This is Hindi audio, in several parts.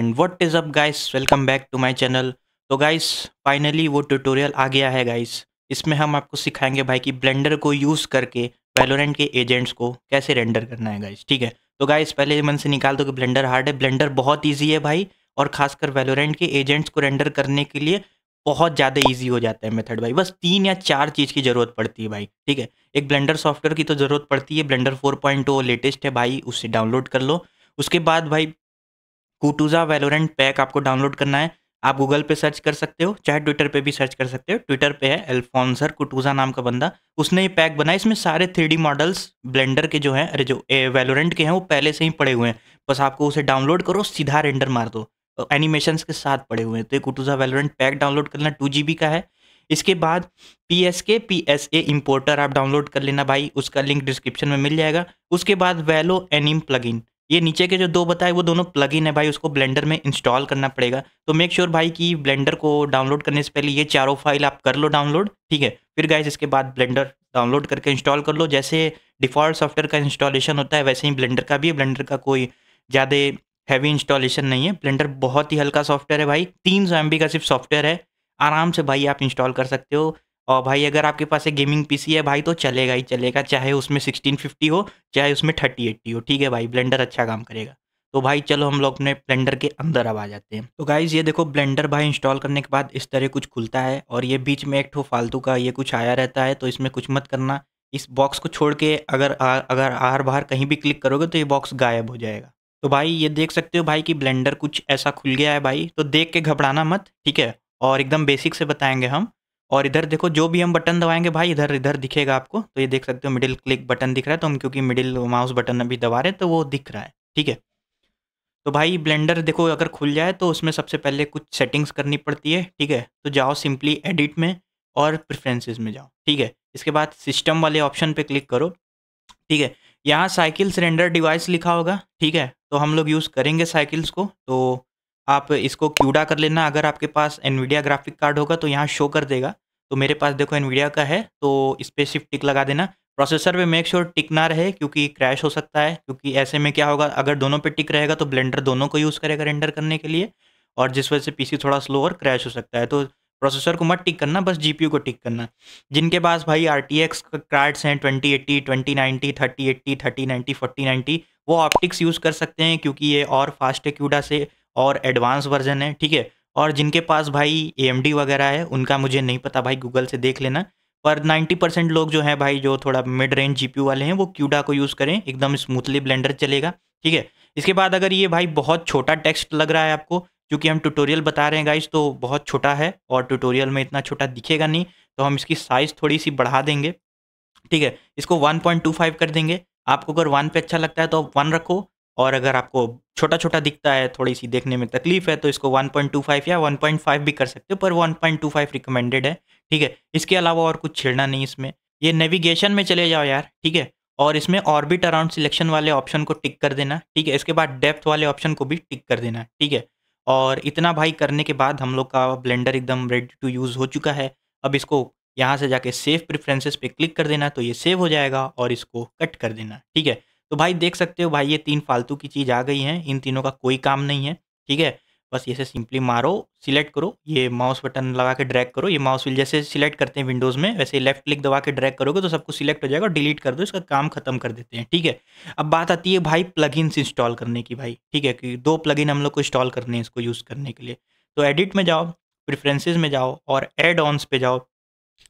And what is up guys, welcome back to my channel. तो गाइस फाइनली वो ट्यूटोरियल आ गया है गाइस। इसमें हम आपको सिखाएंगे भाई कि ब्लेंडर को यूज़ करके वैलोरेंट के एजेंट्स को कैसे रेंडर करना है गाइस। ठीक है, तो गाइस पहले मन से निकाल दो कि ब्लेंडर हार्ड है। ब्लेंडर बहुत ईजी है भाई, और खासकर वैलोरेंट के एजेंट्स को रेंडर करने के लिए बहुत ज़्यादा ईजी हो जाता है मेथड भाई। बस 3 या 4 चीज़ की ज़रूरत पड़ती है भाई। ठीक है, एक ब्लेंडर सॉफ्टवेयर की तो ज़रूरत पड़ती है। ब्लेंडर 4.0 लेटेस्ट है भाई, उससे डाउनलोड कर लो। उसके बाद भाई कुटुज़ा वैलोरेंट पैक आपको डाउनलोड करना है। आप गूगल पे सर्च कर सकते हो, चाहे ट्विटर पे भी सर्च कर सकते हो। ट्विटर पे है अल्फोंसर कुटुज़ा नाम का बंदा, उसने ये पैक बनाया। इसमें सारे 3D मॉडल्स ब्लेंडर के जो हैं, अरे जो वैलोरेंट के हैं, वो पहले से ही पड़े हुए हैं। बस आपको उसे डाउनलोड करो, सीधा रेंडर मार दो। एनिमेशंस के साथ पड़े हुए हैं। तो ये कुटुज़ा वैलोरेंट पैक डाउनलोड करना, 2 GB का है। इसके बाद PSA इंपोर्टर आप डाउनलोड कर लेना भाई, उसका लिंक डिस्क्रिप्शन में मिल जाएगा। उसके बाद वैलो एनिम प्लगइन, ये नीचे के जो 2 बताए वो दोनों प्लगइन है भाई, उसको ब्लेंडर में इंस्टॉल करना पड़ेगा। तो मेक श्योर भाई कि ब्लेंडर को डाउनलोड करने से पहले ये चारों फाइल आप कर लो डाउनलोड। ठीक है, फिर गाइस इसके बाद ब्लेंडर डाउनलोड करके इंस्टॉल कर लो। जैसे डिफ़ॉल्ट सॉफ्टवेयर का इंस्टॉलेशन होता है वैसे ही ब्लेंडर का भी है। ब्लेंडर का कोई ज़्यादा हैवी इंस्टॉलेशन नहीं है। ब्लेंडर बहुत ही हल्का सॉफ्टवेयर है भाई, 300 MB का सिर्फ सॉफ्टवेयर है। आराम से भाई आप इंस्टॉल कर सकते हो। और भाई अगर आपके पास एक गेमिंग पीसी है भाई तो चलेगा ही चलेगा, चाहे उसमें 1650 हो, चाहे उसमें 3080 हो। ठीक है भाई, ब्लेंडर अच्छा काम करेगा। तो भाई चलो हम लोग अपने ब्लेंडर के अंदर अब आ जाते हैं। तो गाइज़ ये देखो, ब्लेंडर भाई इंस्टॉल करने के बाद इस तरह कुछ खुलता है, और ये बीच में एक ठो फालतू का ये कुछ आया रहता है, तो इसमें कुछ मत करना। इस बॉक्स को छोड़ के अगर आर बाहर कहीं भी क्लिक करोगे तो ये बॉक्स गायब हो जाएगा। तो भाई ये देख सकते हो भाई कि ब्लेंडर कुछ ऐसा खुल गया है भाई, तो देख के घबराना मत। ठीक है, और एकदम बेसिक से बताएंगे हम। और इधर देखो, जो भी हम बटन दबाएंगे भाई इधर इधर दिखेगा आपको। तो ये देख सकते हो मिडिल क्लिक बटन दिख रहा है, तो हम क्योंकि मिडिल माउस बटन अभी दबा रहे हैं तो वो दिख रहा है। ठीक है, तो भाई ब्लेंडर देखो अगर खुल जाए तो उसमें सबसे पहले कुछ सेटिंग्स करनी पड़ती है। ठीक है, तो जाओ सिंपली एडिट में और प्रेफरेंसेस में जाओ। ठीक है, इसके बाद सिस्टम वाले ऑप्शन पे क्लिक करो। ठीक है, यहाँ साइकिल्स रेंडर डिवाइस लिखा होगा। ठीक है, तो हम लोग यूज़ करेंगे साइकिल्स को, तो आप इसको क्यूडा कर लेना। अगर आपके पास एनवीडिया ग्राफिक कार्ड होगा तो यहाँ शो कर देगा। तो मेरे पास देखो एनवीडिया का है, तो इस पे शिफ्ट टिक लगा देना। प्रोसेसर पे मेक श्योर टिक ना रहे, क्योंकि क्रैश हो सकता है। क्योंकि ऐसे में क्या होगा, अगर दोनों पे टिक रहेगा तो ब्लेंडर दोनों को यूज़ करेगा रेंडर करने के लिए, और जिस वजह से पीसी थोड़ा स्लो और क्रैश हो सकता है। तो प्रोसेसर को मत टिक करना, बस जीपीयू को टिक करना। जिनके पास भाई RTX कार्ड्स हैं 2080, 2090, 3080, 3090, 4090, वो ऑप्टिक्स यूज़ कर सकते हैं, क्योंकि ये और फास्ट है क्यूडा से, और एडवांस वर्जन है। ठीक है, और जिनके पास भाई AMD वगैरह है उनका मुझे नहीं पता भाई, गूगल से देख लेना। पर 90% लोग जो हैं भाई, जो थोड़ा मिड रेंज जीपीयू वाले हैं, वो क्यूडा को यूज़ करें, एकदम स्मूथली ब्लेंडर चलेगा। ठीक है, इसके बाद अगर ये भाई बहुत छोटा टेक्स्ट लग रहा है आपको, क्योंकि हम ट्यूटोरियल बता रहे हैं गाइस, तो बहुत छोटा है और ट्यूटोरियल में इतना छोटा दिखेगा नहीं, तो हम इसकी साइज़ थोड़ी सी बढ़ा देंगे। ठीक है, इसको 1.25 कर देंगे। आपको अगर 1 पे अच्छा लगता है तो आप 1 रखो, और अगर आपको छोटा-छोटा दिखता है, थोड़ी-सी देखने में तकलीफ़ है, तो इसको 1.25 या 1.5 भी कर सकते हो, पर 1.25 रिकमेंडेड है। ठीक है, इसके अलावा और कुछ छेड़ना नहीं इसमें। ये नेविगेशन में चले जाओ यार। ठीक है, और इसमें ऑर्बिट अराउंड सिलेक्शन वाले ऑप्शन को टिक कर देना। ठीक है, इसके बाद डेप्थ वाले ऑप्शन को भी टिक कर देना। ठीक है, और इतना भाई करने के बाद हम लोग का ब्लेंडर एकदम रेडी टू यूज़ हो चुका है। अब इसको यहाँ से जाके सेव प्रेफरेंसेस पे क्लिक कर देना, तो ये सेव हो जाएगा, और इसको कट कर देना। ठीक है, तो भाई देख सकते हो भाई ये 3 फालतू की चीज़ आ गई हैं, इन तीनों का कोई काम नहीं है। ठीक है, बस इसे सिंपली मारो, सिलेक्ट करो, ये माउस बटन लगा के ड्रैग करो। ये माउस व्हील जैसे सिलेक्ट करते हैं विंडोज़ में, वैसे लेफ्ट क्लिक दबा के ड्रैग करोगे तो सब कुछ सिलेक्ट हो जाएगा, और डिलीट कर दो, इसका काम खत्म कर देते हैं। ठीक है, अब बात आती है भाई प्लगइन्स इंस्टॉल करने की भाई। ठीक है, कि 2 प्लगइन हम लोग को इंस्टॉल करने हैं इसको यूज़ करने के लिए। तो एडिट में जाओ, प्रेफरेंसेस में जाओ, और ऐड ऑन्स पे जाओ।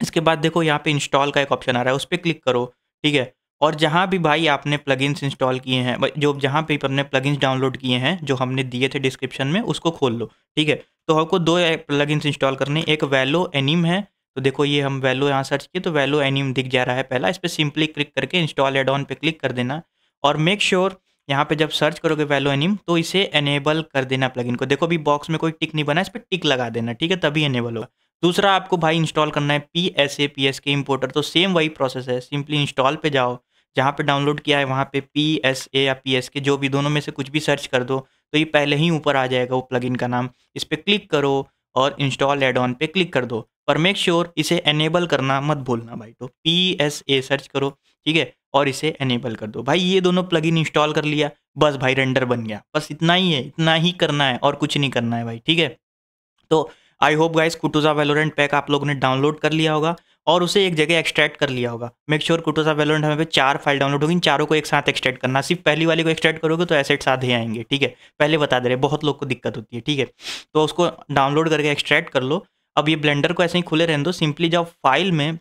इसके बाद देखो यहाँ पे इंस्टॉल का एक ऑप्शन आ रहा है, उस पे क्लिक करो। ठीक है, और जहाँ भी भाई आपने प्लगइन्स इंस्टॉल किए हैं, जो जहाँ पे अपने प्लगइन्स डाउनलोड किए हैं जो हमने दिए थे डिस्क्रिप्शन में, उसको खोल लो। ठीक है, तो हमको 2 प्लगइन्स इंस्टॉल करने, एक वैलो एनिम है। तो देखो ये हम वैलो यहाँ सर्च किए तो वैलो एनिम दिख जा रहा है पहला, इस पर सिंपली क्लिक करके इंस्टॉल एड ऑन पे क्लिक कर देना। और मेक श्योर यहाँ पे जब सर्च करोगे वैलो एनिम तो इसे एनेबल कर देना प्लगइन को। देखो अभी बॉक्स में कोई टिक नहीं बना, इस पर टिक लगा देना। ठीक है, तभी एनेबल होगा। दूसरा आपको भाई इंस्टॉल करना है PSA इंपोर्टर, तो सेम वही प्रोसेस है। सिंपली इंस्टॉल पे जाओ, जहाँ पे डाउनलोड किया है वहाँ पे PSA या PSK जो भी, दोनों में से कुछ भी सर्च कर दो, तो ये पहले ही ऊपर आ जाएगा वो प्लगइन का नाम। इस पर क्लिक करो और इंस्टॉल एड ऑन पे क्लिक कर दो, पर मेक श्योर इसे एनेबल करना मत भूलना भाई। तो PSA सर्च करो। ठीक है, और इसे एनेबल कर दो। भाई ये दोनों प्लगइन इंस्टॉल कर लिया, बस भाई रेंडर बन गया। बस इतना ही है, इतना ही करना है और कुछ नहीं करना है भाई, ठीक है। तो आई होप गाइस कुटुज़ा वैलोरेंट पैक आप लोगों ने डाउनलोड कर लिया होगा और उसे एक जगह एक्सट्रैक्ट कर लिया होगा। मेक श्योर कुटुज़ा वैलोरेंट हमें पे 4 फाइल डाउनलोड होगी, इन चारों को एक साथ एक्सट्रैक्ट करना। सिर्फ पहली वाली को एक्सट्रैक्ट करोगे तो एसेट्स आधे आएंगे, ठीक है। पहले बता दे रहे, बहुत लोग को दिक्कत होती है, ठीक है। तो उसको डाउनलोड करके एक्सट्रैक्ट कर लो। अब ये ब्लेंडर को ऐसे ही खुले रहने दो, सिंपली जाओ फाइल में,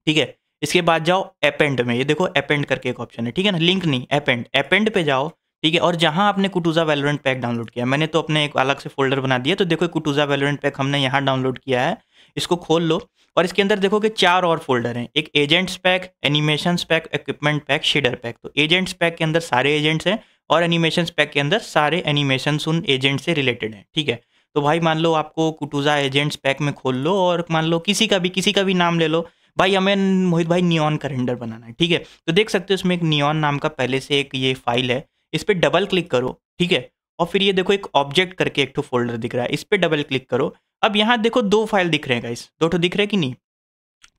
ठीक है। इसके बाद जाओ अपेंड में, ये देखो अपेंड करके एक ऑप्शन है, ठीक है ना, लिंक नहीं, अपेंड। अपेंड पे जाओ, ठीक है। और जहां आपने कुटुज़ा वैलोरेंट पैक डाउनलोड किया, मैंने तो अपने एक अलग से फोल्डर बना दिया, तो देखो कुटुज़ा वैलोरेंट पैक हमने यहाँ डाउनलोड किया है। इसको खोल लो और इसके अंदर देखोगे 4 और फोल्डर हैं। एक agents pack, animations pack, equipment pack, shader pack. तो एजेंट्स पैक के अंदर सारे एजेंट्स हैं और एनिमेशंस पैक के अंदर सारे एनिमेशंस उन एजेंट से रिलेटेड हैं, ठीक है। तो भाई मान लो आपको कुटुज़ा एजेंट्स पैक में खोल लो और मान लो किसी का भी नाम ले लो। भाई हमें मोहित भाई नियॉन का रेंडर बनाना है, ठीक है। तो देख सकते हो इसमें एक नियॉन नाम का पहले से एक ये फाइल है, इस पर डबल क्लिक करो, ठीक है। और फिर ये देखो एक ऑब्जेक्ट करके एक तो फोल्डर दिख रहा है, इस पर डबल क्लिक करो। अब यहाँ देखो 2 फाइल दिख रहे हैं गाइस, 2 ठो दिख रहे हैं कि नहीं,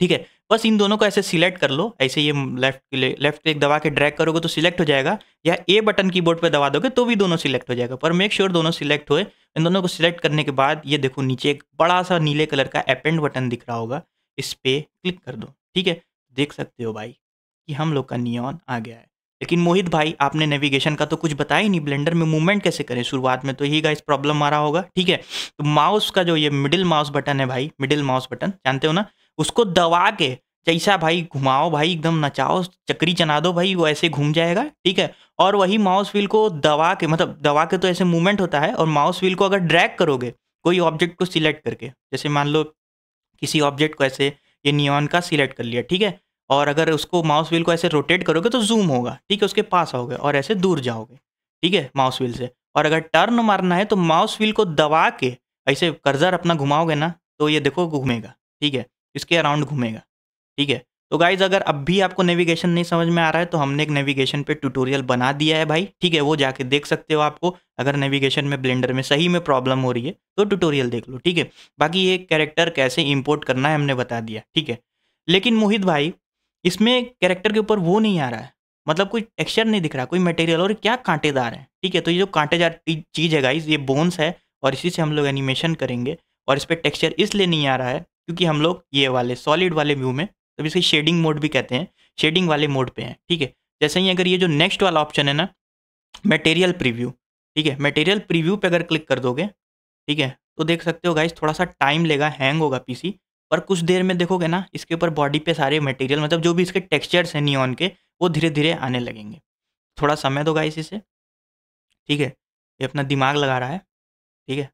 ठीक है। बस इन दोनों को ऐसे सिलेक्ट कर लो, ऐसे ये लेफ्ट क्लिक दबा के ड्रैग करोगे तो सिलेक्ट हो जाएगा, या ए बटन कीबोर्ड पे दबा दोगे तो भी दोनों सिलेक्ट हो जाएगा। पर मेक श्योर दोनों सिलेक्ट होए। इन दोनों को सिलेक्ट करने के बाद ये देखो नीचे एक बड़ा सा नीले कलर का अपेंड बटन दिख रहा होगा, इस पे क्लिक कर दो, ठीक है। देख सकते हो भाई कि हम लोग का नियॉन आ गया है। लेकिन मोहित भाई आपने नेविगेशन का तो कुछ बताया ही नहीं, ब्लेंडर में मूवमेंट कैसे करें शुरुआत में, तो यही गाइस प्रॉब्लम आ रहा होगा, ठीक है। तो माउस का जो ये मिडिल माउस बटन है भाई, मिडिल माउस बटन जानते हो ना, उसको दबा के जैसा भाई घुमाओ भाई, एकदम नचाओ, चक्री चना दो भाई, वो ऐसे घूम जाएगा, ठीक है। और वही माउस व्हील को दबा के, मतलब दबा के तो ऐसे मूवमेंट होता है, और माउस व्हील को अगर ड्रैग करोगे कोई ऑब्जेक्ट को सिलेक्ट करके, जैसे मान लो किसी ऑब्जेक्ट को ऐसे ये नियॉन का सिलेक्ट कर लिया, ठीक है। और अगर उसको माउस व्हील को ऐसे रोटेट करोगे तो जूम होगा, ठीक है, उसके पास आओगे और ऐसे दूर जाओगे, ठीक है, माउस व्हील से। और अगर टर्न मारना है तो माउस व्हील को दबा के ऐसे कर्सर अपना घुमाओगे ना, तो ये देखो घूमेगा, ठीक है, इसके अराउंड घूमेगा, ठीक है। तो गाइज अगर अब भी आपको नेविगेशन नहीं समझ में आ रहा है तो हमने एक नेविगेशन पे ट्यूटोरियल बना दिया है भाई, ठीक है, वो जाके देख सकते हो। आपको अगर नेविगेशन में ब्लेंडर में सही में प्रॉब्लम हो रही है तो ट्यूटोरियल देख लो, ठीक है। बाकी ये कैरेक्टर कैसे इंपोर्ट करना है हमने बता दिया, ठीक है। लेकिन मोहित भाई इसमें कैरेक्टर के ऊपर वो नहीं आ रहा है, मतलब कोई टेक्सचर नहीं दिख रहा, कोई मटेरियल, और क्या कांटेदार है, ठीक है। तो ये जो कांटेदार चीज़ है गाइज, ये बोन्स है और इसी से हम लोग एनिमेशन करेंगे। और इस पर टेक्सचर इसलिए नहीं आ रहा है क्योंकि हम लोग ये वाले सॉलिड वाले व्यू में, तो इसे शेडिंग मोड भी कहते हैं, शेडिंग वाले मोड पे हैं, ठीक है। जैसे ही अगर ये जो नेक्स्ट वाला ऑप्शन है ना, मटेरियल प्रीव्यू, ठीक है, मटेरियल प्रीव्यू पे अगर क्लिक कर दोगे, ठीक है, तो देख सकते हो गाइस थोड़ा सा टाइम लेगा, हैंग होगा पीसी, पर कुछ देर में देखोगे ना इसके ऊपर बॉडी पे सारे मटेरियल, मतलब जो भी इसके टेक्सचर्स हैं नियॉन के, वो धीरे धीरे आने लगेंगे। थोड़ा समय दो गाइस इसे, ठीक है। ये अपना दिमाग लगा रहा है, ठीक है,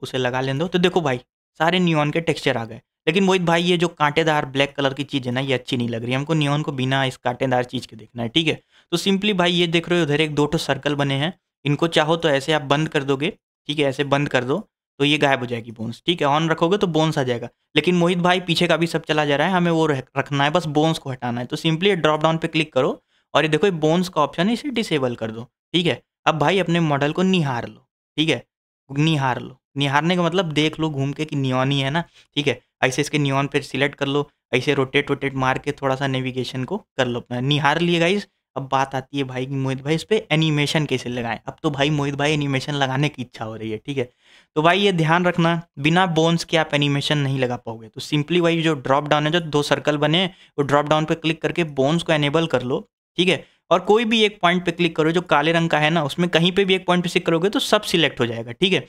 उसे लगा लेने दो। तो देखो भाई सारे नियॉन के टेक्सचर आ गए। लेकिन मोहित भाई ये जो कांटेदार ब्लैक कलर की चीज़ है ना, ये अच्छी नहीं लग रही, हमको नियॉन को बिना इस कांटेदार चीज़ के देखना है, ठीक है। तो सिंपली भाई ये देख रहे हो उधर एक 2 ठो सर्कल बने हैं, इनको चाहो तो ऐसे आप बंद कर दोगे, ठीक है, ऐसे बंद कर दो तो ये गायब हो जाएगी बोन्स, ठीक है। ऑन रखोगे तो बोन्स आ जाएगा। लेकिन मोहित भाई पीछे का भी सब चला जा रहा है, हमें वो रखना है, बस बोन्स को हटाना है। तो सिंपली ड्रॉप डाउन पे क्लिक करो और ये देखो ये बोन्स का ऑप्शन है, इसे डिसेबल कर दो, ठीक है। अब भाई अपने मॉडल को निहार लो, ठीक है, निहार लो। निहारने का मतलब देख लो घूम के कि नियॉन ही है ना, ठीक है। ऐसे इसके नियॉन पे सिलेक्ट कर लो, ऐसे रोटेट रोटेट मार के थोड़ा सा नेविगेशन को कर लो अपना, निहार लिए गाइस। अब बात आती है भाई कि मोहित भाई इस पे एनिमेशन कैसे लगाएं। अब तो भाई मोहित भाई एनिमेशन लगाने की इच्छा हो रही है, ठीक है। तो भाई ये ध्यान रखना, बिना बोन्स के आप एनिमेशन नहीं लगा पाओगे। तो सिंपली वही जो ड्रॉप डाउन है, जो 2 सर्कल बने, वो ड्रॉप डाउन पे क्लिक करके बोन्स को एनेबल कर लो, ठीक है। और कोई भी एक पॉइंट पे क्लिक करो जो काले रंग का है ना, उसमें कहीं पे भी एक पॉइंट पे क्लिक करोगे तो सब सिलेक्ट हो जाएगा, ठीक है।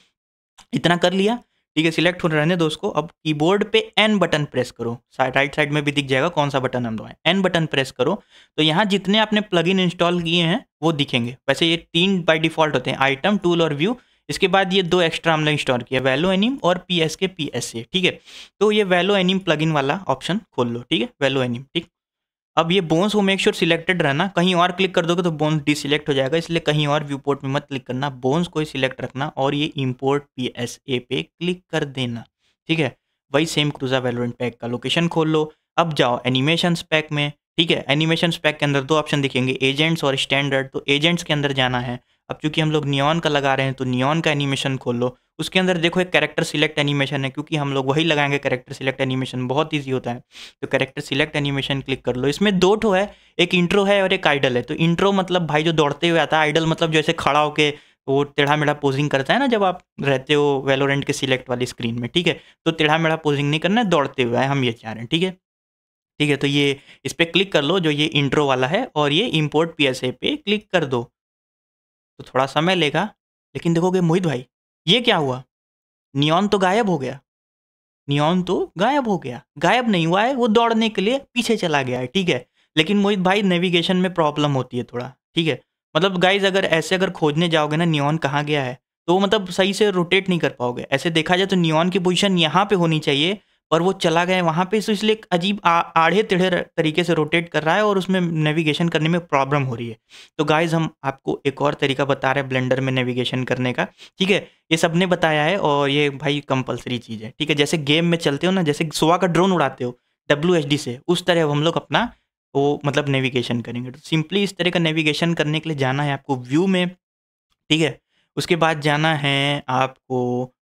इतना कर लिया, ठीक है, सिलेक्ट हो रहने दो उसको। अब कीबोर्ड पे एन बटन प्रेस करो, राइट साइड में भी दिख जाएगा कौन सा बटन हम दबाएं, एन बटन प्रेस करो। तो यहाँ जितने आपने प्लगइन इंस्टॉल किए हैं वो दिखेंगे। वैसे ये 3 बाय डिफॉल्ट होते हैं, आइटम, टूल और व्यू। इसके बाद ये 2 एक्स्ट्रा हमने इंस्टॉल किया, वैलो एनिम और पीएस के पीएसए, ठीक है। तो ये वैलो एनिम प्लगइन वाला ऑप्शन खोल लो, ठीक है, वैलो एनिम, ठीक। अब ये बोन्स को मेक श्योर सिलेक्टेड रहना, कहीं और क्लिक कर दोगे तो बोन्स डिसिलेक्ट हो जाएगा, इसलिए कहीं और व्यू पोर्ट में मत क्लिक करना, बोन्स को ही सिलेक्ट रखना और ये इंपोर्ट पीएसए पे क्लिक कर देना, ठीक है। वही सेम क्रूजा वैलोरेंट पैक का लोकेशन खोल लो। अब जाओ एनिमेशंस पैक में, ठीक है। एनिमेशंस पैक के अंदर 2 ऑप्शन दिखेंगे, एजेंट्स और स्टैंडर्ड। तो एजेंट्स के अंदर जाना है। अब चूंकि हम लोग नियॉन का लगा रहे हैं तो नियॉन का एनिमेशन खोल लो, उसके अंदर देखो एक कैरेक्टर सिलेक्ट एनिमेशन है, क्योंकि हम लोग वही लगाएंगे कैरेक्टर सिलेक्ट एनिमेशन, बहुत ईजी होता है। तो कैरेक्टर सिलेक्ट एनिमेशन क्लिक कर लो। इसमें दो ठो है, एक इंट्रो है और एक आइडल है। तो इंट्रो मतलब भाई जो दौड़ते हुए आता है, आइडल मतलब जैसे खड़ा होके वो टेढ़ा मेढ़ा पोजिंग करता है ना, जब आप रहते हो वैलोरेंट के सिलेक्ट वाली स्क्रीन में, ठीक है। तो टेढ़ा मेढ़ा पोजिंग नहीं करना है, दौड़ते हुए है, हम ये चाह रहे हैं, ठीक है। ठीक है, तो ये इस पे क्लिक कर लो जो ये इंट्रो वाला है, और ये इंपोर्ट पीएसए पे क्लिक कर दो। तो थोड़ा समय लेगा, लेकिन देखोगे मोहित भाई ये क्या हुआ, नियॉन तो गायब हो गया। नियॉन तो गायब हो गया, गायब नहीं हुआ है, वो दौड़ने के लिए पीछे चला गया है, ठीक है। लेकिन मोहित भाई नेविगेशन में प्रॉब्लम होती है थोड़ा, ठीक है। मतलब गाइज अगर ऐसे अगर खोजने जाओगे ना नियॉन कहाँ गया है, तो मतलब सही से रोटेट नहीं कर पाओगे। ऐसे देखा जाए तो नियॉन की पोजीशन यहाँ पे होनी चाहिए, पर वो चला गया वहाँ पे, तो इसलिए एक अजीब आड़े टेढ़े तरीके से रोटेट कर रहा है और उसमें नेविगेशन करने में प्रॉब्लम हो रही है। तो गाइज हम आपको एक और तरीका बता रहे हैं ब्लेंडर में नेविगेशन करने का, ठीक है। ये सबने बताया है और ये भाई कंपलसरी चीज़ है, ठीक है। जैसे गेम में चलते हो ना, जैसे सोवा का ड्रोन उड़ाते हो WSD से, उस तरह हम लोग अपना वो मतलब नेविगेशन करेंगे। तो सिंपली इस तरह का नेविगेशन करने के लिए जाना है आपको व्यू में, ठीक है। उसके बाद जाना है आपको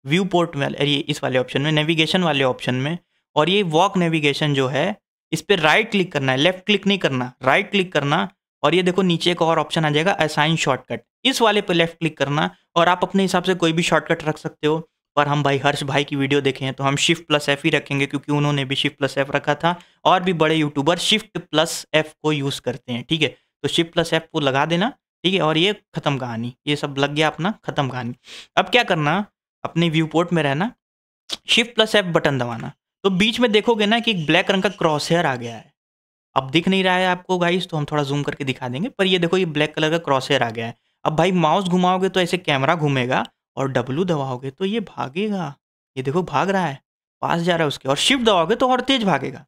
व्यू पोर्ट में, अरे इस वाले ऑप्शन में, नेविगेशन वाले ऑप्शन में। और ये वॉक नेविगेशन जो है, इस पर राइट क्लिक करना है, लेफ्ट क्लिक नहीं करना, राइट क्लिक करना। और ये देखो नीचे एक और ऑप्शन आ जाएगा असाइन शॉर्टकट, इस वाले पे लेफ्ट क्लिक करना। और आप अपने हिसाब से कोई भी शॉर्टकट रख सकते हो, पर हम भाई हर्ष भाई की वीडियो देखे हैं तो हम Shift+F ही रखेंगे, क्योंकि उन्होंने भी Shift+F रखा था, और भी बड़े यूट्यूबर Shift+F को यूज़ करते हैं, ठीक है। तो Shift+F को लगा देना, ठीक है। और ये खत्म कहानी, ये सब लग गया अपना, खत्म कहानी। अब क्या करना, अपने व्यू पोर्ट में रहना, Shift+F बटन दबाना। तो बीच में देखोगे ना कि एक ब्लैक रंग का क्रॉस हेयर आ गया है। अब दिख नहीं रहा है आपको गाइस, तो हम थोड़ा जूम करके दिखा देंगे, पर ये देखो ये ब्लैक कलर का क्रॉस हेयर आ गया है। अब भाई माउस घुमाओगे तो ऐसे कैमरा घूमेगा, और W दबाओगे तो ये भागेगा। ये देखो भाग रहा है, पास जा रहा है उसके। और शिफ्ट दबाओगे तो और तेज भागेगा।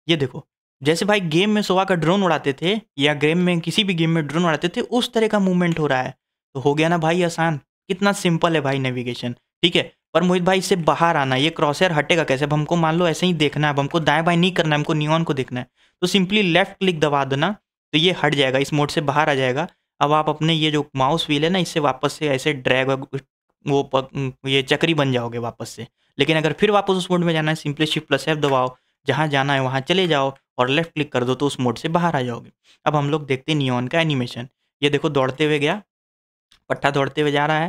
ये देखो, जैसे भाई गेम में सोवा का ड्रोन उड़ाते थे, या गेम में किसी भी गेम में ड्रोन उड़ाते थे, उस तरह का मूवमेंट हो रहा है। तो हो गया ना भाई आसान, कितना सिंपल है भाई नेविगेशन, ठीक है। पर मोहित भाई इससे बाहर आना, ये क्रॉसहेयर हटेगा कैसे? अब हमको मान लो ऐसे ही देखना है, अब हमको दाएं बाएं नहीं करना है, हमको नियॉन को देखना है। तो सिंपली लेफ्ट क्लिक दबा देना, तो ये हट जाएगा, इस मोड से बाहर आ जाएगा। अब आप अपने ये जो माउस व्हील है ना, इससे वापस से ऐसे ड्रैग ये चक्री बन जाओगे वापस से। लेकिन अगर फिर वापस उस मोड में जाना है, सिंपली Shift+F दबाओ, जहाँ जाना है वहाँ चले जाओ, और लेफ्ट क्लिक कर दो तो उस मोड से बाहर आ जाओगे। अब हम लोग देखते हैं नियॉन का एनिमेशन। ये देखो दौड़ते हुए गया, पट्टा दौड़ते हुए जा रहा है।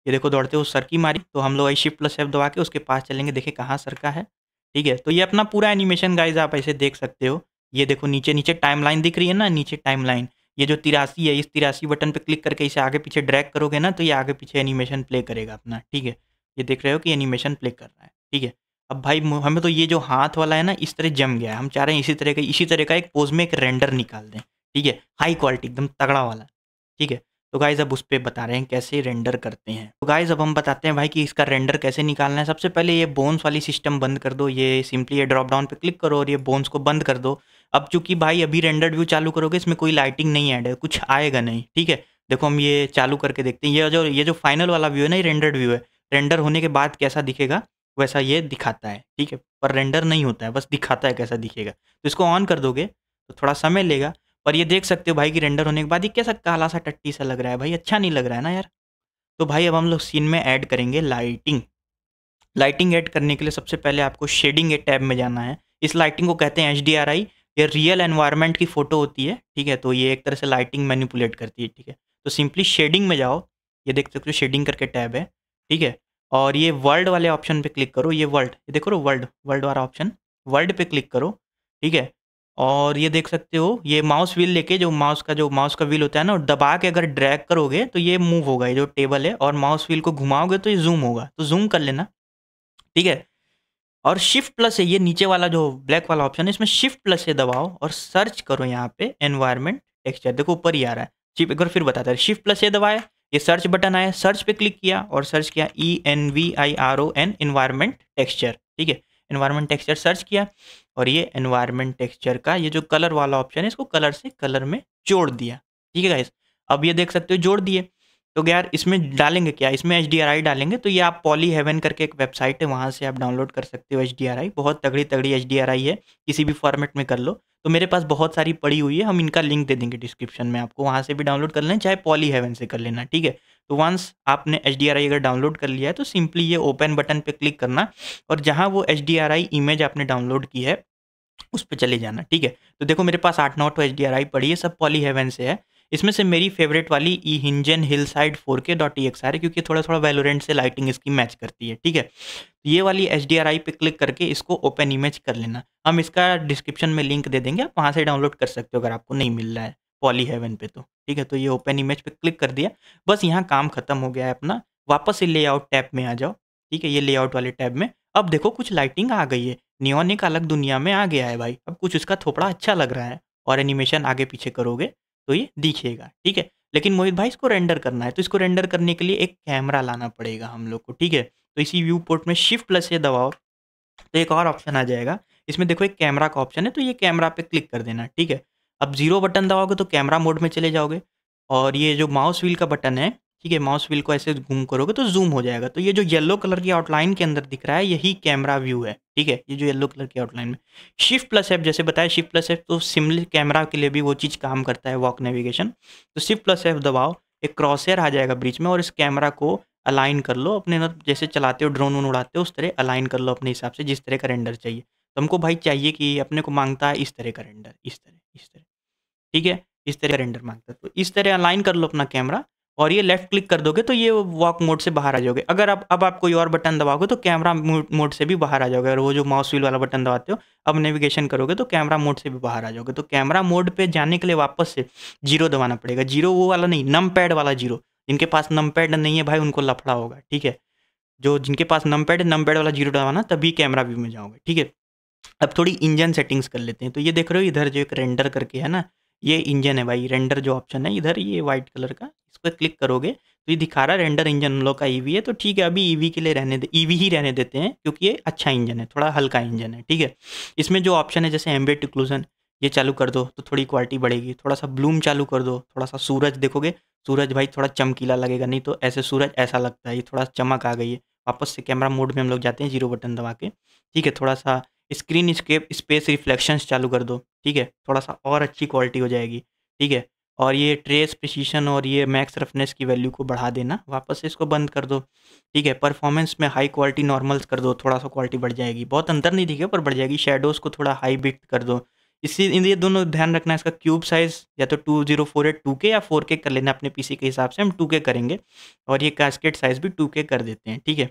ये देखो दौड़ते हुए सरकी मारी, तो हम लोग Shift+F दबा के उसके पास चलेंगे, देखें कहाँ सरका है, ठीक है। तो ये अपना पूरा एनिमेशन गाइज आप ऐसे देख सकते हो। ये देखो नीचे नीचे टाइमलाइन दिख रही है ना, नीचे टाइमलाइन, ये जो 83 है, इस 83 बटन पे क्लिक करके इसे आगे पीछे ड्रैग करोगे ना, तो ये आगे पीछे एनिमेशन प्ले करेगा अपना, ठीक है। ये देख रहे हो कि एनिमेशन प्ले कर रहा है, ठीक है। अब भाई हमें तो ये जो हाथ वाला है ना, इस तरह जम गया है, हम चाह रहे हैं इसी तरह का एक पोज में एक रेंडर निकाल दें, ठीक है, हाई क्वालिटी एकदम तगड़ा वाला, ठीक है। तो गाइज़ अब उस पे बता रहे हैं कैसे रेंडर करते हैं। तो गाइज़ अब हम बताते हैं भाई कि इसका रेंडर कैसे निकालना है। सबसे पहले ये बोन्स वाली सिस्टम बंद कर दो, ये सिंपली ये ड्रॉप डाउन पे क्लिक करो और ये बोन्स को बंद कर दो। अब चूंकि भाई अभी रेंडर व्यू चालू करोगे, इसमें कोई लाइटिंग नहीं ऐड है, कुछ आएगा नहीं, ठीक है। देखो हम ये चालू करके देखते हैं, ये जो फाइनल वाला व्यू है ना, ये रेंडर्ड व्यू है। रेंडर होने के बाद कैसा दिखेगा वैसा ये दिखाता है, ठीक है। पर रेंडर नहीं होता है, बस दिखाता है कैसा दिखेगा। तो इसको ऑन कर दोगे तो थोड़ा समय लेगा, पर ये देख सकते हो भाई कि रेंडर होने के बाद ये कैसा काला सा टट्टी सा लग रहा है भाई, अच्छा नहीं लग रहा है ना यार। तो भाई अब हम लोग सीन में ऐड करेंगे लाइटिंग। लाइटिंग ऐड करने के लिए सबसे पहले आपको शेडिंग के टैब में जाना है। इस लाइटिंग को कहते हैं HDRI, ये रियल एनवायरनमेंट की फ़ोटो होती है, ठीक है। तो ये एक तरह से लाइटिंग मैनिपुलेट करती है, ठीक है। तो सिंपली शेडिंग में जाओ, ये देख सकते हो शेडिंग करके टैब है, ठीक है। और ये वर्ल्ड वाले ऑप्शन पे क्लिक करो, ये वर्ल्ड, ये देखो वर्ल्ड वर्ल्ड वाला ऑप्शन, वर्ल्ड पे क्लिक करो, ठीक है। और ये देख सकते हो ये माउस व्हील लेके, जो माउस का व्हील होता है ना, दबा के अगर ड्रैग करोगे तो ये मूव होगा, ये जो टेबल है, और माउस व्हील को घुमाओगे तो ये जूम होगा, तो जूम कर लेना, ठीक है। और Shift+ है, ये नीचे वाला जो ब्लैक वाला ऑप्शन है, इसमें Shift+ से दबाओ और सर्च करो यहाँ पे एनवायरनमेंट टेक्सचर, देखो ऊपर ही आ रहा है। एक बार फिर बताता है, Shift+ से दबाया, ये सर्च बटन आया, सर्च पे क्लिक किया और सर्च किया ENVIRON एनवायरनमेंट टेक्सचर, ठीक है। एनवायरनमेंट टेक्सचर सर्च किया, और ये एनवायरनमेंट टेक्सचर का ये जो कलर वाला ऑप्शन है, इसको कलर से कलर में जोड़ दिया, ठीक है गाइस। अब ये देख सकते हो जोड़ दिए। तो यार इसमें डालेंगे क्या, इसमें HDRI डालेंगे। तो ये आप पॉली हेवन करके एक वेबसाइट है, वहाँ से आप डाउनलोड कर सकते हो HDRI। बहुत तगड़ी तगड़ी HDRI है, किसी भी फॉर्मेट में कर लो। तो मेरे पास बहुत सारी पड़ी हुई है, हम इनका लिंक दे देंगे डिस्क्रिप्शन में आपको, वहाँ से भी डाउनलोड कर लें, चाहे पॉली हेवन से कर लेना, ठीक है। तो वंस आपने HDRI अगर डाउनलोड कर लिया है तो सिंपली ये ओपन बटन पे क्लिक करना, और जहाँ वो HDRI इमेज आपने डाउनलोड की है उस पे चले जाना, ठीक है। तो देखो मेरे पास 8-9 तो HDRI पड़ी है, सब पॉली हेवन से है। इसमें से मेरी फेवरेट वाली ईहिंजन हिलसाइड 4K.exe है, क्योंकि थोड़ा-थोड़ा वैलोरेंट से लाइटिंग इसकी मैच करती है, ठीक है। ये वाली HDRI पे क्लिक करके इसको ओपन इमेज कर लेना। हम इसका डिस्क्रिप्शन में लिंक दे देंगे, आप वहाँ से डाउनलोड कर सकते हो अगर आपको नहीं मिल रहा है पॉली हेवन पे तो, ठीक है। तो ये ओपन इमेज पे क्लिक कर दिया, बस यहाँ काम खत्म हो गया है अपना। वापस से लेआउट टैब में आ जाओ, ठीक है, ये लेआउट वाले टैब में। अब देखो कुछ लाइटिंग आ गई है, नियॉन एक अलग दुनिया में आ गया है भाई। अब कुछ इसका थोड़ा अच्छा लग रहा है, और एनिमेशन आगे पीछे करोगे तो ये दिखेगा, ठीक है। लेकिन मोहित भाई इसको रेंडर करना है, तो इसको रेंडर करने के लिए एक कैमरा लाना पड़ेगा हम लोग को, ठीक है। तो इसी व्यू पोर्ट में शिफ्ट प्लस से दबाओ, तो एक और ऑप्शन आ जाएगा। इसमें देखो एक कैमरा का ऑप्शन है, तो ये कैमरा पे क्लिक कर देना, ठीक है। अब जीरो बटन दबाओगे तो कैमरा मोड में चले जाओगे, और ये जो माउस व्हील का बटन है, ठीक है, माउस व्हील को ऐसे घूम करोगे तो जूम हो जाएगा। तो ये जो येलो कलर की आउटलाइन के अंदर दिख रहा है यही कैमरा व्यू है, ठीक है। ये जो येलो कलर की आउटलाइन में शिफ्ट प्लस एफ, जैसे बताया शिफ्ट प्लस एफ तो सिमिलर कैमरा के लिए भी वो चीज़ काम करता है, वॉक नेविगेशन। तो शिफ्ट प्लस एफ दबाओ, एक क्रॉसहेयर आ जाएगा बीच में, और इस कैमरा को अलाइन कर लो अपने, जैसे चलाते हो ड्रोन वोन उड़ाते हो उस तरह अलाइन कर लो अपने हिसाब से, जिस तरह का रेंडर चाहिए। तो हमको भाई चाहिए कि अपने को मांगता है इस तरह का रेंडर, इस तरह, ठीक है, इस तरह का रेंडर मांगता है। तो इस तरह अलाइन कर लो अपना कैमरा, और ये लेफ्ट क्लिक कर दोगे तो ये वॉक मोड से बाहर आ जाओगे। अगर आप कोई और बटन दबाओगे तो कैमरा मोड से भी बाहर आ जाओगे, और वो जो माउस व्हील वाला बटन दबाते हो अब नेविगेशन करोगे तो कैमरा मोड से भी बाहर आ जाओगे। तो कैमरा मोड पे जाने के लिए वापस से जीरो दबाना पड़ेगा, जीरो वो वाला नहीं, नम पैड वाला जीरो। जिनके पास नम पैड नहीं है भाई उनको लफड़ा होगा, ठीक है। जो जिनके पास नम पैड है, नम पैड वाला जीरो दबाना, तभी कैमरा व्यू में जाओगे, ठीक है। अब थोड़ी इंजन सेटिंग्स कर लेते हैं। तो ये देख रहे हो इधर जो एक रेंडर करके है ना, ये इंजन है भाई, रेंडर जो ऑप्शन है इधर ये वाइट कलर का, इस पर क्लिक करोगे तो ये दिखा रहा है रेंडर इंजन हम लोग का ईवी है। तो ठीक है, अभी ईवी के लिए रहने दे, ईवी ही रहने देते हैं, क्योंकि ये अच्छा इंजन है, थोड़ा हल्का इंजन है, ठीक है। इसमें जो ऑप्शन है जैसे एम्बिएंट ओक्लूजन, ये चालू कर दो तो थोड़ी क्वालिटी बढ़ेगी। थोड़ा सा ब्लूम चालू कर दो, थोड़ा सा सूरज देखोगे, सूरज भाई थोड़ा चमकीला लगेगा, नहीं तो ऐसे सूरज ऐसा लगता है, ये थोड़ा चमक आ गई है। वापस से कैमरा मोड में हम लोग जाते हैं जीरो बटन दबा के, ठीक है। थोड़ा सा स्क्रीन स्केप स्पेस रिफ्लेक्शंस चालू कर दो, ठीक है, थोड़ा सा और अच्छी क्वालिटी हो जाएगी, ठीक है। और ये ट्रेस प्रिसीशन और ये मैक्स रफनेस की वैल्यू को बढ़ा देना, वापस से इसको बंद कर दो, ठीक है। परफॉर्मेंस में हाई क्वालिटी नॉर्मल्स कर दो, थोड़ा सा क्वालिटी बढ़ जाएगी, बहुत अंतर नहीं दिखेगा पर बढ़ जाएगी। शेडोज़ को थोड़ा हाई बिट कर दो। इसी ये दोनों ध्यान रखना है, इसका क्यूब साइज़ या तो 2048 2K या 4K कर लेना अपने पीसी के हिसाब से, हम 2K करेंगे। और ये कैस्केड साइज़ भी 2K कर देते हैं, ठीक है।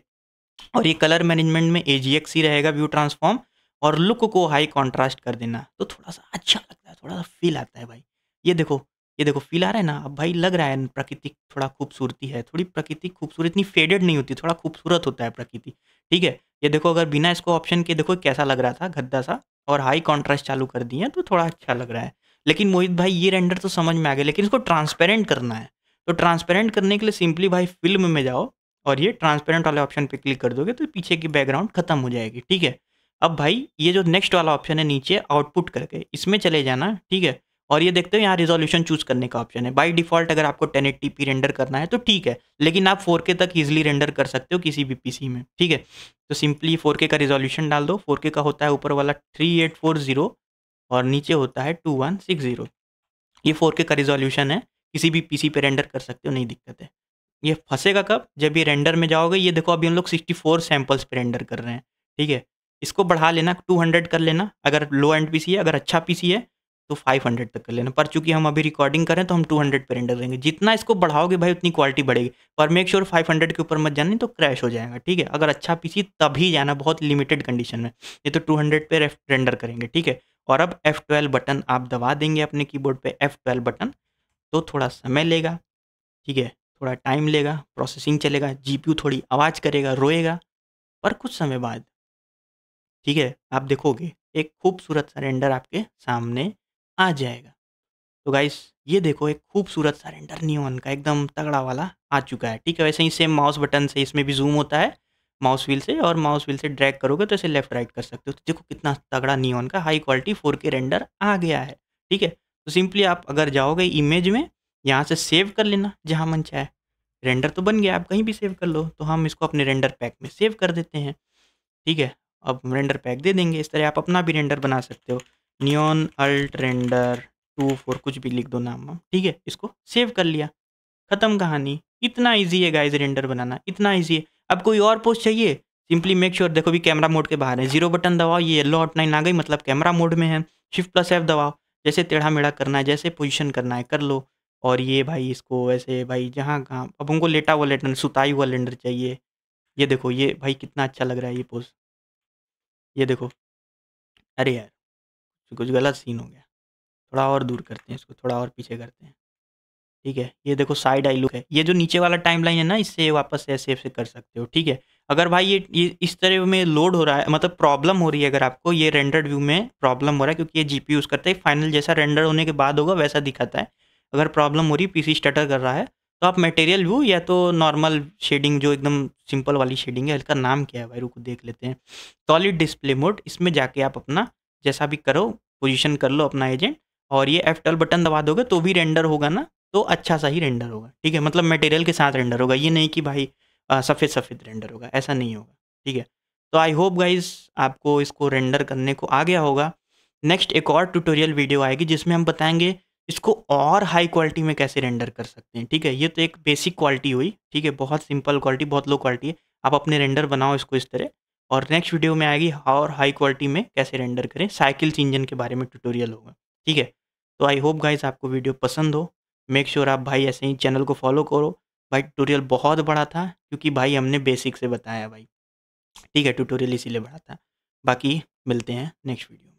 और ये कलर मैनेजमेंट में AGX ही रहेगा, व्यू ट्रांसफॉर्म, और लुक को हाई कंट्रास्ट कर देना, तो थोड़ा सा अच्छा लगता है, थोड़ा सा फील आता है भाई। ये देखो फील आ रहा है ना, अब भाई लग रहा है प्रकृति थोड़ा खूबसूरती है, थोड़ी प्रकृति खूबसूरत, इतनी फेडेड नहीं होती, थोड़ा खूबसूरत होता है प्रकृति, ठीक है। ये देखो अगर बिना इसको ऑप्शन के देखो कैसा लग रहा था गद्दा सा, और हाई कॉन्ट्रास्ट चालू कर दिए तो थोड़ा अच्छा लग रहा है। लेकिन मोहित भाई ये रेंडर तो समझ में आ गया, लेकिन इसको ट्रांसपेरेंट करना है। तो ट्रांसपेरेंट करने के लिए सिंपली भाई फिल्म में जाओ, और ये ट्रांसपेरेंट वाले ऑप्शन पे क्लिक कर दोगे तो पीछे की बैकग्राउंड खत्म हो जाएगी, ठीक है। अब भाई ये जो नेक्स्ट वाला ऑप्शन है नीचे आउटपुट करके, इसमें चले जाना, ठीक है। और ये देखते हो यहाँ रिजोल्यूशन चूज करने का ऑप्शन है। बाय डिफ़ॉल्ट अगर आपको 1080p रेंडर करना है तो ठीक है, लेकिन आप 4K तक ईजिली रेंडर कर सकते हो किसी भी पीसी में, ठीक है। तो सिंपली 4K का रिजोल्यूशन डाल दो। 4K का होता है ऊपर वाला 3840 और नीचे होता है 2160। ये 4K का रिजोल्यूशन है, किसी भी पीसी पे रेंडर कर सकते हो, नहीं दिक्कत है। ये फँसेगा कब, जब ये रेंडर में जाओगे। ये देखो अभी हम लोग 64 सैंपल्स पे रेंडर कर रहे हैं, ठीक है। इसको बढ़ा लेना, 200 कर लेना अगर लो एंड पीसी है, अगर अच्छा पीसी है तो 500 तक कर लेना। पर चूंकि हम अभी रिकॉर्डिंग करें तो हम 200 पे रेंडर देंगे। जितना इसको बढ़ाओगे भाई उतनी क्वालिटी बढ़ेगी, पर मेक श्योर 500 के ऊपर मत जाना, नहीं तो क्रैश हो जाएगा, ठीक है। अगर अच्छा पीसी तभी जाना, बहुत लिमिटेड कंडीशन में, ये तो 200 पे रेंडर करेंगे, ठीक है। और अब F12 बटन आप दबा देंगे अपने कीबोर्ड पे, F12 बटन, तो थोड़ा समय लेगा, ठीक है, थोड़ा टाइम लेगा, प्रोसेसिंग चलेगा, जीपीयू थोड़ी आवाज़ करेगा, रोएगा, पर कुछ समय बाद, ठीक है, आप देखोगे एक खूबसूरत सा रेंडर आपके सामने आ जाएगा। तो गाइस ये देखो एक खूबसूरत सा रेंडर नियॉन का एकदम तगड़ा वाला आ चुका है, ठीक है। वैसे ही सेम माउस बटन से इसमें भी जूम होता है माउस व्हील से, और माउस व्हील से ड्रैग करोगे तो इसे लेफ्ट राइट कर सकते हो। तो देखो कितना तगड़ा नियॉन का हाई क्वालिटी 4K रेंडर आ गया है, ठीक है। तो सिंपली आप अगर जाओगे इमेज में, यहाँ से सेव कर लेना जहाँ मन चाहे, रेंडर तो बन गया, आप कहीं भी सेव कर लो। तो हम इसको अपने रेंडर पैक में सेव कर देते हैं, ठीक है। अब रेंडर पैक दे देंगे, इस तरह आप अपना भी रेंडर बना सकते हो। नियॉन अल्ट रेंडर 2 4 कुछ भी लिख दो नाम हम, ठीक है। इसको सेव कर लिया, खत्म कहानी। इतना ईजी है गाइस रेंडर बनाना, इतना ईजी है। अब कोई और पोस्ट चाहिए, सिंपली मेक श्योर, देखो भी कैमरा मोड के बाहर है, जीरो बटन दबाओ, ये येलो आउटलाइन आ गई, मतलब कैमरा मोड में है। शिफ्ट प्लस एफ दबाओ, जैसे टेढ़ा मेढ़ा करना है, जैसे पोजीशन करना है कर लो। और ये भाई इसको ऐसे भाई जहाँ कहाँ, अब हमको लेटा हुआ रेंडर, सुताई हुआ रेंडर चाहिए। ये देखो, ये भाई कितना अच्छा लग रहा है ये पोज, ये देखो। अरे यार, कुछ गलत सीन हो गया, थोड़ा और दूर करते हैं इसको, थोड़ा और पीछे करते हैं, ठीक है। ये देखो साइड आई लुक है, ये जो नीचे वाला टाइमलाइन है ना, इससे वापस से ऐसे ऐसे कर सकते हो, ठीक है। अगर भाई ये इस तरह में लोड हो रहा है, मतलब प्रॉब्लम हो रही है, अगर आपको ये रेंडर्ड व्यू में प्रॉब्लम हो रहा है, क्योंकि ये जीपी यूज़ करता है, फाइनल जैसा रेंडर होने के बाद होगा वैसा दिखाता है। अगर प्रॉब्लम हो रही है, पीसी स्टटर कर रहा है, तो आप मटेरियल व्यू या तो नॉर्मल शेडिंग, जो एकदम सिंपल वाली शेडिंग है, इसका नाम क्या है भाई, रुको देख लेते हैं। सॉलिड डिस्प्ले मोड, इसमें जाके आप अपना जैसा भी करो, पोजिशन कर लो अपना एजेंट, और ये F12 बटन दबा दोगे तो भी रेंडर होगा ना, तो अच्छा सा ही रेंडर होगा, ठीक है। मतलब मटेरियल के साथ रेंडर होगा, ये नहीं कि भाई सफ़ेद सफ़ेद रेंडर होगा, ऐसा नहीं होगा, ठीक है। तो आई होप गाइस आपको इसको रेंडर करने को आ गया होगा। नेक्स्ट एक और ट्यूटोरियल वीडियो आएगी जिसमें हम बताएंगे इसको और हाई क्वालिटी में कैसे रेंडर कर सकते हैं, ठीक है। ये तो एक बेसिक क्वालिटी हुई, ठीक है, बहुत सिंपल क्वालिटी, बहुत लो क्वालिटी है। आप अपने रेंडर बनाओ इसको इस तरह, और नेक्स्ट वीडियो में आएगी और हाई क्वालिटी में कैसे रेंडर करें, साइकिल्स इंजन के बारे में ट्यूटोरियल होगा, ठीक है। तो आई होप गाइस आपको वीडियो पसंद हो। मेक श्योर आप भाई ऐसे ही चैनल को फॉलो करो। भाई ट्यूटोरियल बहुत बड़ा था, क्योंकि भाई हमने बेसिक से बताया भाई, ठीक है। ट्यूटोरियल इसीलिए बड़ा था। बाकी मिलते हैं नेक्स्ट वीडियो में।